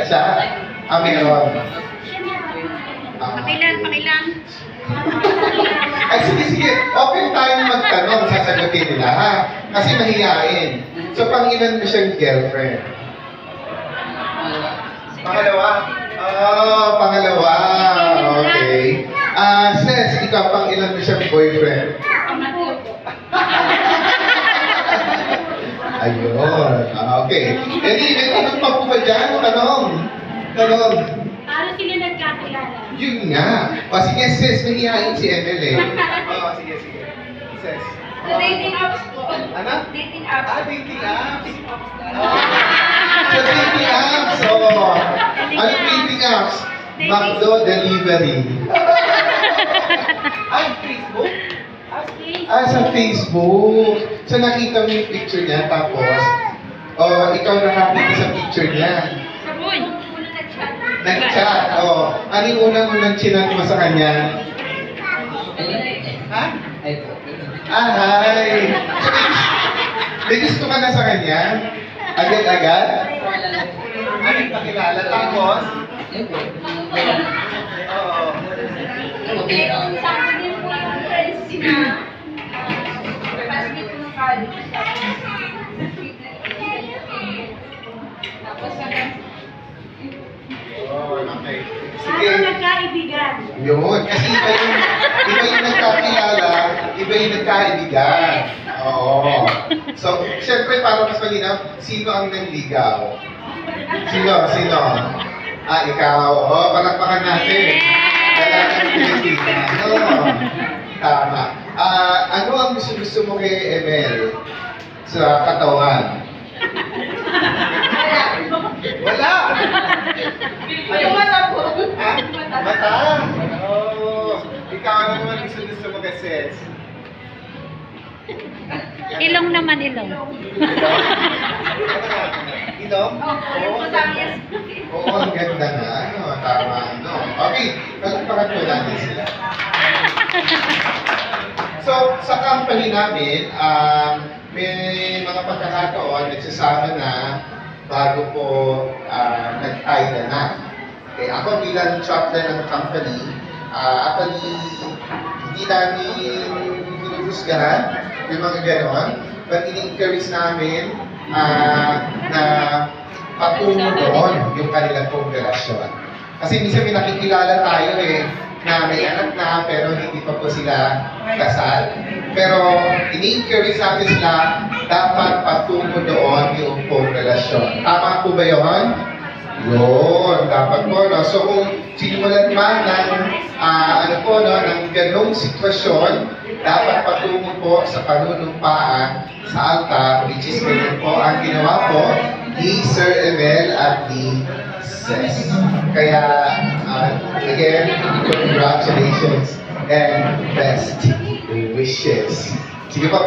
siya? Meron. Pakilang. Ay, sige. Open tayong magtanong, sasagutin nila, ha? Kasi mahihain. So, pangilan mo siyang girlfriend? Pangalawa? Pangalawa. Okay. Ses, ikaw pangilan mo siyang boyfriend? Ayun. Okay. May tanong pa po ba dyan? Tanong. Paano sila nagkakilala? Yun nga. Sige, sis, mahihain si Emel eh. Sige. Sis. Sa dating apps po. Ano? Dating apps. Dating apps. Sa dating apps. Ano dating apps? McDo delivery. Facebook? Sa Facebook. So nakita mo yung picture niya, tapos, ikaw nakakita sa picture niya. Saboy! Nag-chat, ano yung unang chinat mo sa kanya? Ha? Hi! May gusto ka na sa kanya? Agad-agad? Ano yung pakilala? Tapos? Sabi din po yung friends na classmate ko ng college. Tapos Okay. Sige. Paano nagkaibigan? Yun. Kasi iba yung nagkakilala, iba yung nagkaibigan. Oo. So, syempre, para mas malinaw, sino ang nanligaw? Sino? Ikaw. Palakpakan natin. Dalagang Pilipino. Tama. Ano ang gusto mo kay Emel sa katawan? Wala! Yung mata po. Mata? Ikaw ano naman gusto mo kay Sis? Ilong naman, ilong. Ilong? Oo, ang ganda nga. Tama. Okay, palagpakan po natin sila. So, sa company namin, may mga pagkakataon, nagsasama na bago po nag-tie na. Okay, ako bilang chaplain ng company, actually, hindi namin hinusgahan yung mga ganon, but in-encourage namin na patungo doon yung kanilang pong relasyon. Kasi minsan may nakikilala tayo na may anak na pero hindi pa po sila kasal. Pero ini-encourage natin sila dapat patungo doon yung pong relasyon. Tama po ba yun? Yun, dapat po. No? So kung sinimulan man ng ganong sitwasyon, dapat patungo po sa panunumpaan sa altar, which is ganyan po ang ginawa po ni Sir Emel at ni Ses. Kaya, again, congratulations and best wishes. Sige po,